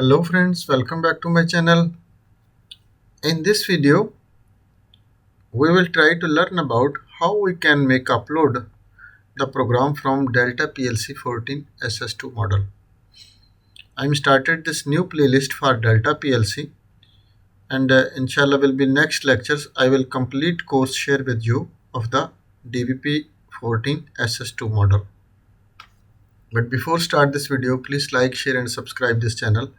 Hello friends, welcome back to my channel. In this video, we will try to learn about how we can make upload the program from Delta PLC-14SS2 model. I'm started this new playlist for Delta PLC and inshallah will be next lectures. I will complete course share with you of the DVP-14SS2 model. But before start this video, please like, share and subscribe this channel.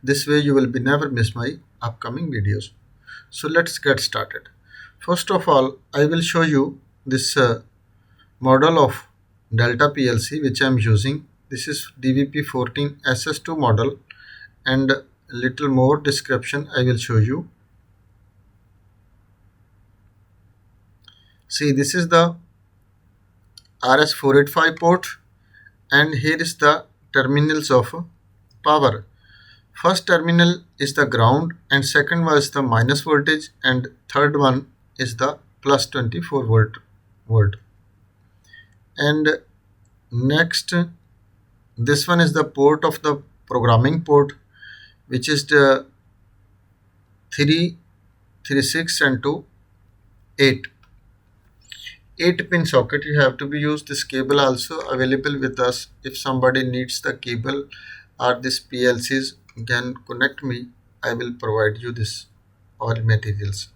This way you will be never miss my upcoming videos. So let's get started. First of all, I will show you this model of Delta PLC which I am using. This is DVP-14SS2 model, and a little more description I will show you. See, this is the RS485 port, and here is the terminals of power. First terminal is the ground, and second one is the minus voltage, and third one is the plus 24 volt. And next, this one is the port of the programming port, which is the 3, 3, 6 and 2, 8. 8-pin socket you have to be used. This cable also available with us. If somebody needs the cable or this PLCs, can connect me. I will provide you this all materials.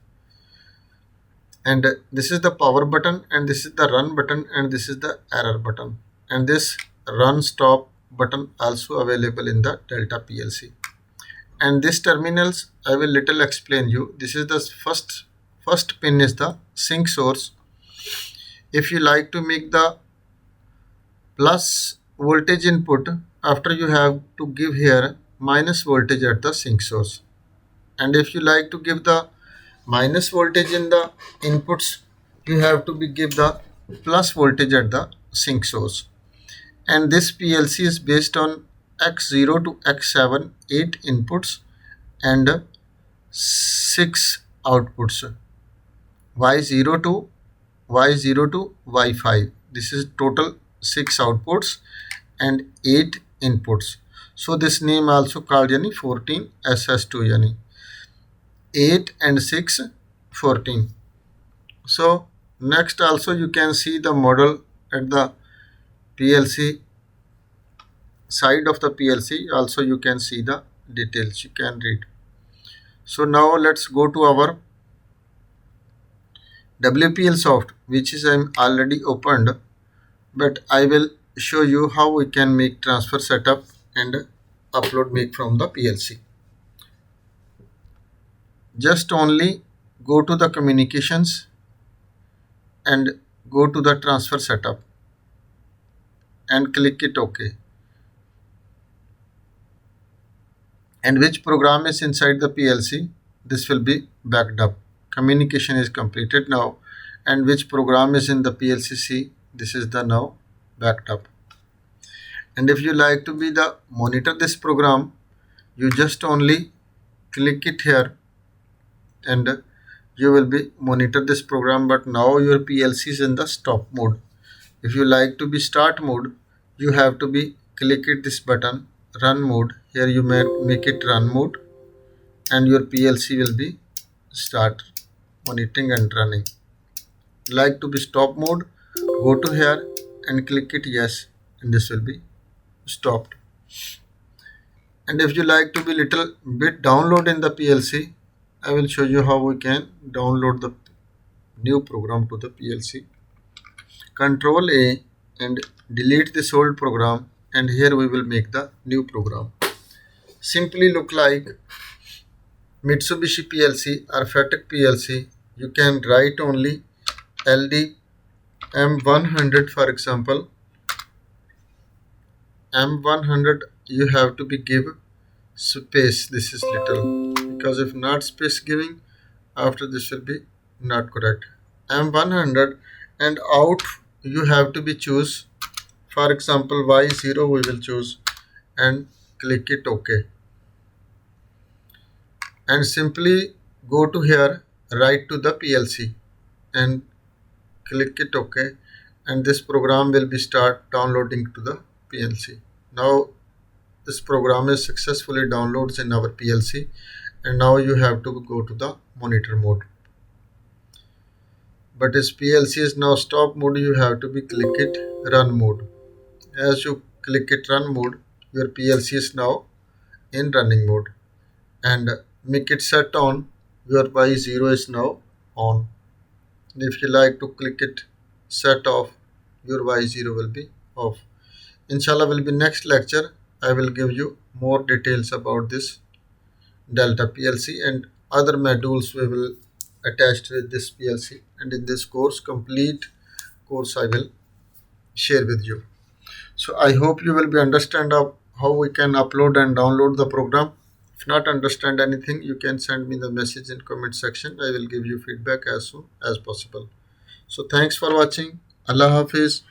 And this is the power button, and this is the run button, and this is the error button, and this run stop button also available in the Delta PLC. And these terminals I will little explain you. This is the first pin is the sync source. If you like to make the plus voltage input, after you have to give here minus voltage at the sync source. And if you like to give the minus voltage in the inputs, you have to give the plus voltage at the sync source. And this PLC is based on X0 to X7, 8 inputs and 6 outputs. Y0 to Y5. This is total 6 outputs and 8 inputs. So this name also called 14SS2, 8 and 6, 14. So next also you can see the model at the PLC side of the PLC. Also you can see the details, you can read. So now let's go to our WPLSoft, which is I'm already opened, but I will show you how we can make transfer setup and upload make from the PLC. Just only go to the communications and go to the transfer setup and click it OK. And which program is inside the PLC, this will be backed up. Communication is completed now, and which program is in the PLC, this is the now backed up. And if you like to be the monitor this program, you just only click it here and you will be monitor this program. But now your PLC is in the stop mode. If you like to be start mode, you have to be click it this button run mode. Here you may make it run mode, and your PLC will be start monitoring and running. Like to be stop mode, go to here and click it yes, and this will be stopped. And if you like to be little bit download in the PLC, I will show you how we can download the new program to the PLC. Control A and delete this old program, and here we will make the new program. Simply look like Mitsubishi PLC or FATEK PLC. You can write only LD M100, for example. M100 you have to be give space. This is little, because if not space giving, after this will be not correct. M100 and out you have to be choose. For example, Y0 we will choose and click it OK. And simply go to here, write to the PLC and click it OK, and this program will be start downloading to the PLC. Now this program is successfully downloaded in our PLC, and now you have to go to the monitor mode. But as PLC is now stop mode, you have to be click it run mode. As you click it run mode, your PLC is now in running mode, and make it set on, your Y0 is now on. And if you like to click it set off, your Y0 will be off. Inshallah will be next lecture. I will give you more details about this Delta PLC and other modules we will attach with this PLC, and in this complete course I will share with you. So I hope you will be understand of how we can upload and download the program. If not understand anything, you can send me the message in comment section. I will give you feedback as soon as possible. So thanks for watching. Allah Hafiz.